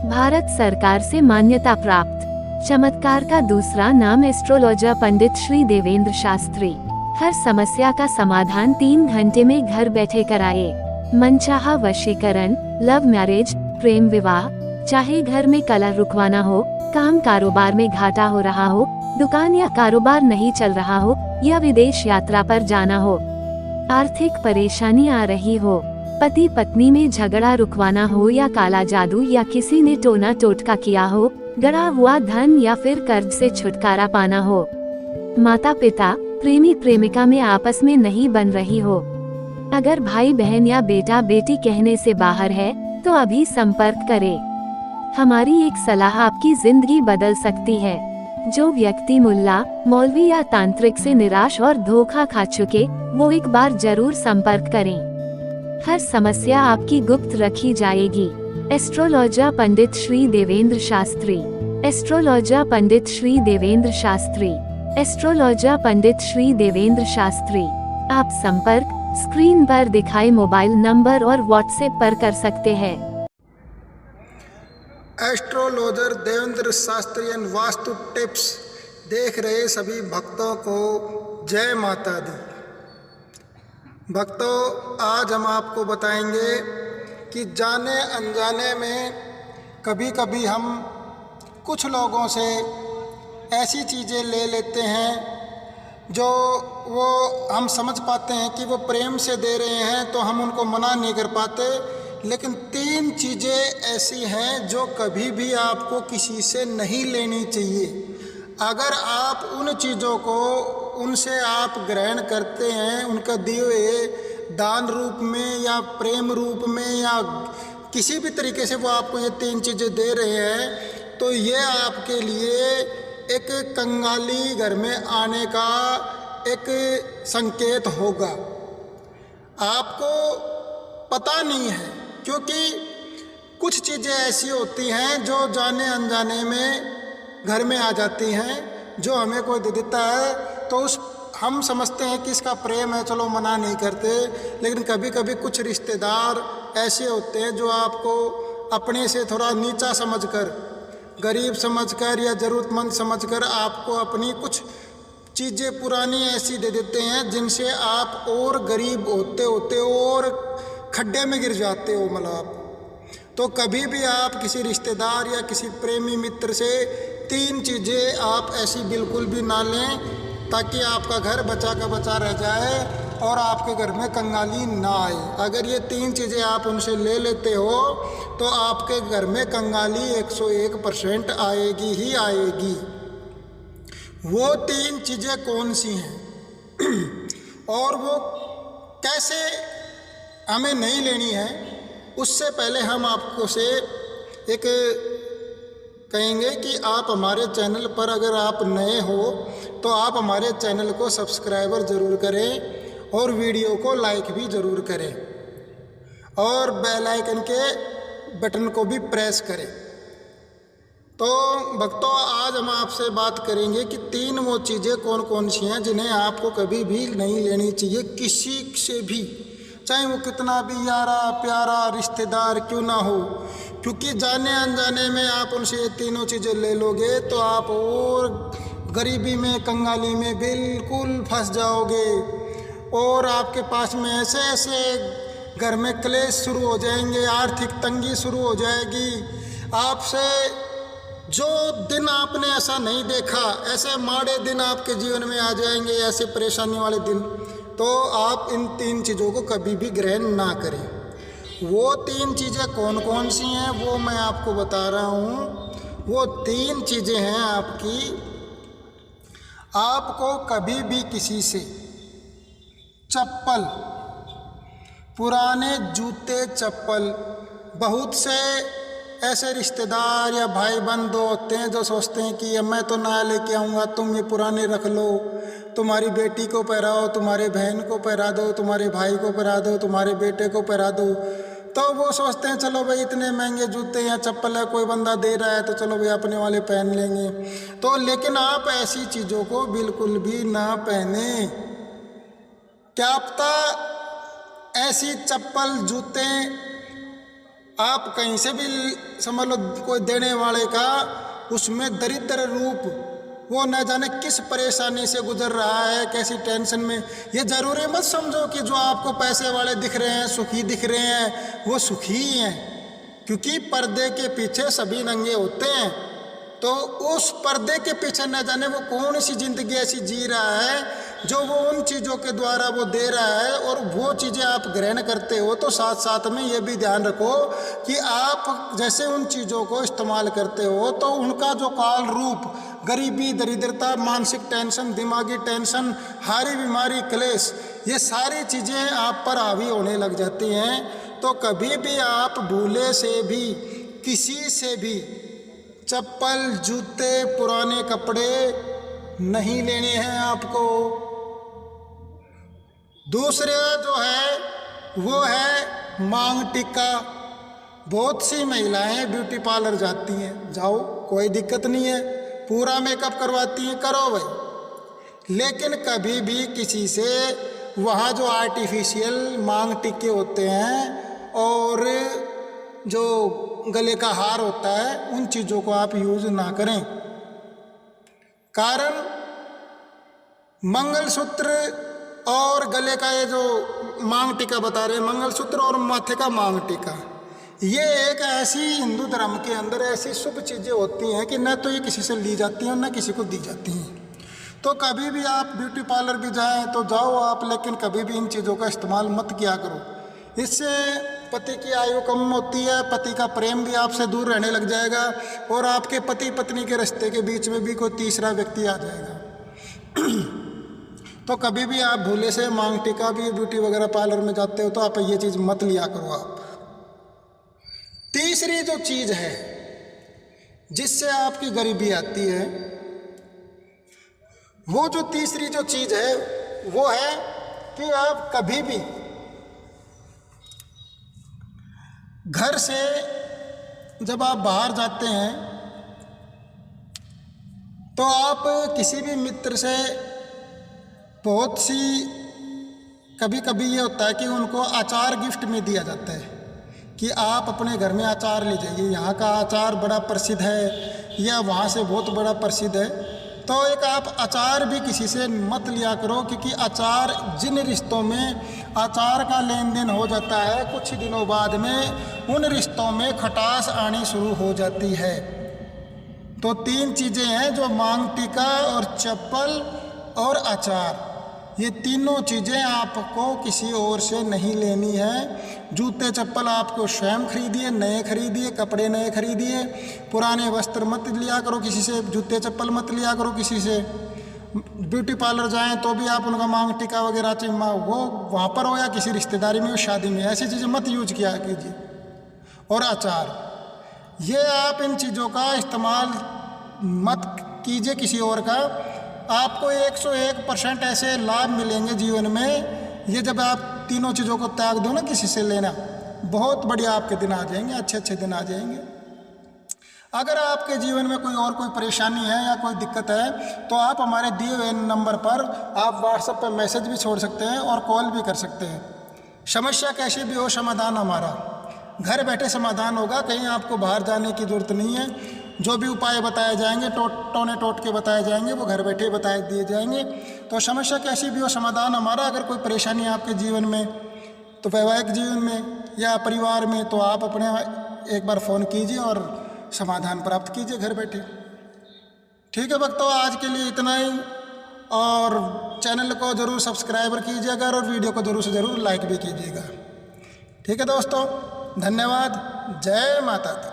भारत सरकार से मान्यता प्राप्त। चमत्कार का दूसरा नाम एस्ट्रोलॉजर पंडित श्री देवेंद्र शास्त्री। हर समस्या का समाधान 3 घंटे में घर बैठे कराए। मनचाहा वशीकरण, लव मैरिज, प्रेम विवाह, चाहे घर में कलह रुकवाना हो, काम कारोबार में घाटा हो रहा हो, दुकान या कारोबार नहीं चल रहा हो, या विदेश यात्रा पर जाना हो, आर्थिक परेशानी आ रही हो, पति पत्नी में झगड़ा रुकवाना हो, या काला जादू या किसी ने टोना टोटका किया हो, गड़ा हुआ धन या फिर कर्ज से छुटकारा पाना हो, माता पिता प्रेमी प्रेमिका में आपस में नहीं बन रही हो, अगर भाई बहन या बेटा बेटी कहने से बाहर है तो अभी संपर्क करें। हमारी एक सलाह आपकी जिंदगी बदल सकती है। जो व्यक्ति मुल्ला, मौलवी या तांत्रिक से निराश और धोखा खा चुके, वो एक बार जरूर संपर्क करें। हर समस्या आपकी गुप्त रखी जाएगी। Astrologer Pandit Shri Devendra Shastri. Astrologer Pandit Shri Devendra Shastri. Astrologer Pandit Shri Devendra Shastri. आप संपर्क स्क्रीन पर दिखाए मोबाइल नंबर और व्हाट्सएप पर कर सकते हैं। Astrologer Devendra Shastri and vastu tips देख रहे सभी भक्तों को जय माता दी। भक्तों, आज हम आपको बताएंगे कि जाने अनजाने में कभी कभी हम कुछ लोगों से ऐसी चीज़ें ले लेते हैं जो वो हम समझ पाते हैं कि वो प्रेम से दे रहे हैं, तो हम उनको मना नहीं कर पाते। लेकिन 3 चीज़ें ऐसी हैं जो कभी भी आपको किसी से नहीं लेनी चाहिए। अगर आप उन चीज़ों को उनसे आप ग्रहण करते हैं, उनका दिए हुए दान रूप में या प्रेम रूप में या किसी भी तरीके से वो आपको ये 3 चीज़ें दे रहे हैं, तो ये आपके लिए एक कंगाली घर में आने का एक संकेत होगा। आपको पता नहीं है, क्योंकि कुछ चीज़ें ऐसी होती हैं जो जाने अनजाने में घर में आ जाती हैं, जो हमें कोई दे देता है तो उस हम समझते हैं कि इसका प्रेम है, चलो मना नहीं करते। लेकिन कभी कभी कुछ रिश्तेदार ऐसे होते हैं जो आपको अपने से थोड़ा नीचा समझकर, गरीब समझकर या ज़रूरतमंद समझकर आपको अपनी कुछ चीज़ें पुरानी ऐसी दे देते हैं जिनसे आप और गरीब होते होते और खड्डे में गिर जाते हो। मतलब आप तो कभी भी आप किसी रिश्तेदार या किसी प्रेमी मित्र से 3 चीज़ें आप ऐसी बिल्कुल भी ना लें, ताकि आपका घर बचा का बचा रह जाए और आपके घर में कंगाली ना आए। अगर ये 3 चीज़ें आप उनसे ले लेते हो तो आपके घर में कंगाली 101% आएगी ही आएगी। वो 3 चीज़ें कौन सी हैं और वो कैसे हमें नहीं लेनी है, उससे पहले हम आपको से एक कहेंगे कि आप हमारे चैनल पर अगर आप नए हो तो आप हमारे चैनल को सब्सक्राइबर ज़रूर करें और वीडियो को लाइक भी ज़रूर करें और बेल आइकन के बटन को भी प्रेस करें। तो भक्तों, आज हम आपसे बात करेंगे कि 3 वो चीज़ें कौन कौन सी हैं जिन्हें आपको कभी भी नहीं लेनी चाहिए किसी से भी, चाहे वो कितना भी यारा प्यारा रिश्तेदार क्यों ना हो। क्योंकि जाने अनजाने में आप उनसे ये 3 चीज़ें ले लोगे तो आप और गरीबी में, कंगाली में बिल्कुल फंस जाओगे और आपके पास में ऐसे ऐसे घर में क्लेश शुरू हो जाएंगे, आर्थिक तंगी शुरू हो जाएगी। आपसे जो दिन आपने ऐसा नहीं देखा, ऐसे माड़े दिन आपके जीवन में आ जाएंगे, ऐसे परेशानी वाले दिन। तो आप इन 3 चीज़ों को कभी भी ग्रहण ना करें। वो 3 चीज़ें कौन कौन सी हैं वो मैं आपको बता रहा हूँ। वो 3 चीज़ें हैं आपको कभी भी किसी से चप्पल, पुराने जूते चप्पल, बहुत से ऐसे रिश्तेदार या भाई बंधु होते हैं जो सोचते हैं कि मैं तो नया लेके आऊँगा, तुम ये पुराने रख लो, तुम्हारी बेटी को पहराओ, तुम्हारे बहन को पहरा दो, तुम्हारे भाई को पहरा दो, तुम्हारे बेटे को पहरा दो। तो वो सोचते हैं चलो भाई इतने महंगे जूते या चप्पल है, कोई बंदा दे रहा है तो चलो भाई अपने वाले पहन लेंगे। तो लेकिन आप ऐसी चीज़ों को बिल्कुल भी ना पहने। क्या पता ऐसी चप्पल जूते आप कहीं से भी समझ लो कोई देने वाले का उसमें दरिद्र रूप, वो न जाने किस परेशानी से गुजर रहा है, कैसी टेंशन में। ये ज़रूरी मत समझो कि जो आपको पैसे वाले दिख रहे हैं, सुखी दिख रहे हैं, वो सुखी ही हैं, क्योंकि पर्दे के पीछे सभी नंगे होते हैं। तो उस पर्दे के पीछे न जाने वो कौन सी ज़िंदगी ऐसी जी रहा है जो वो उन चीज़ों के द्वारा वो दे रहा है, और वो चीज़ें आप ग्रहण करते हो। तो साथ साथ में ये भी ध्यान रखो कि आप जैसे उन चीज़ों को इस्तेमाल करते हो तो उनका जो काल रूप, गरीबी, दरिद्रता, मानसिक टेंशन, दिमागी टेंशन, हारी बीमारी, क्लेश, ये सारी चीज़ें आप पर हावी होने लग जाती हैं। तो कभी भी आप भूले से भी किसी से भी चप्पल, जूते, पुराने कपड़े नहीं लेने हैं आपको। दूसरे जो है वो है मांग टिक्का। बहुत सी महिलाएं ब्यूटी पार्लर जाती हैं, जाओ कोई दिक्कत नहीं है, पूरा मेकअप करवाती हैं, करो भाई। लेकिन कभी भी किसी से वहाँ जो आर्टिफिशियल मांग टिक्के होते हैं और जो गले का हार होता है, उन चीज़ों को आप यूज़ ना करें। कारण मंगलसूत्र और गले का ये जो मांग टीका बता रहे हैं, मंगलसूत्र और माथे का मांग टीका, ये एक ऐसी हिंदू धर्म के अंदर ऐसी शुभ चीज़ें होती हैं कि न तो ये किसी से ली जाती हैं और न किसी को दी जाती हैं। तो कभी भी आप ब्यूटी पार्लर भी जाएं तो जाओ आप, लेकिन कभी भी इन चीज़ों का इस्तेमाल मत किया करो। इससे पति की आयु कम होती है, पति का प्रेम भी आपसे दूर रहने लग जाएगा और आपके पति पत्नी के रिश्ते के बीच में भी कोई तीसरा व्यक्ति आ जाएगा। तो कभी भी आप भूले से मांग टीका भी ब्यूटी वगैरह पार्लर में जाते हो तो आप ये चीज़ मत लिया करो आप। तीसरी जो चीज़ है जिससे आपकी गरीबी आती है, वो जो तीसरी जो चीज़ है वो है कि आप कभी भी घर से जब आप बाहर जाते हैं तो आप किसी भी मित्र से, बहुत सी कभी कभी ये होता है कि उनको अचार गिफ्ट में दिया जाता है कि आप अपने घर में अचार ले जाइए, यहाँ का अचार बड़ा प्रसिद्ध है या वहाँ से बहुत बड़ा प्रसिद्ध है। तो एक आप अचार भी किसी से मत लिया करो, क्योंकि अचार, जिन रिश्तों में अचार का लेन देन हो जाता है, कुछ ही दिनों बाद में उन रिश्तों में खटास आनी शुरू हो जाती है। तो तीन चीज़ें हैं जो मांग टीका और चप्पल और अचार, ये तीनों चीज़ें आपको किसी और से नहीं लेनी है। जूते चप्पल आपको स्वयं खरीदिए, नए खरीदिए, कपड़े नए खरीदिए, पुराने वस्त्र मत लिया करो किसी से, जूते चप्पल मत लिया करो किसी से। ब्यूटी पार्लर जाएं तो भी आप उनका मांग टीका वगैरह चाहिए, वो वहाँ पर हो या किसी रिश्तेदारी में हो, शादी में, ऐसी चीज़ें मत यूज किया कीजिए। और अचार, ये आप इन चीज़ों का इस्तेमाल मत कीजिए किसी और का। आपको 101% ऐसे लाभ मिलेंगे जीवन में, ये जब आप तीनों चीज़ों को त्याग दो ना किसी से लेना, बहुत बढ़िया आपके दिन आ जाएंगे, अच्छे अच्छे दिन आ जाएंगे। अगर आपके जीवन में कोई परेशानी है या कोई दिक्कत है तो आप हमारे दिए हुए नंबर पर आप व्हाट्सएप पर मैसेज भी छोड़ सकते हैं और कॉल भी कर सकते हैं। समस्या कैसी भी हो, समाधान हमारा घर बैठे समाधान होगा, कहीं आपको बाहर जाने की ज़रूरत नहीं है। जो भी उपाय बताए जाएंगे, टोने टोट के बताए जाएंगे, वो घर बैठे बताए दिए जाएंगे। तो समस्या कैसी भी हो, समाधान हमारा। अगर कोई परेशानी है आपके जीवन में, तो वैवाहिक जीवन में या परिवार में, तो आप अपने एक बार फ़ोन कीजिए और समाधान प्राप्त कीजिए घर बैठे। ठीक है भक्तों, आज के लिए इतना ही, और चैनल को ज़रूर सब्सक्राइब कीजिएगा और वीडियो को ज़रूर से ज़रूर लाइक भी कीजिएगा। ठीक है दोस्तों, धन्यवाद। जय माता दी।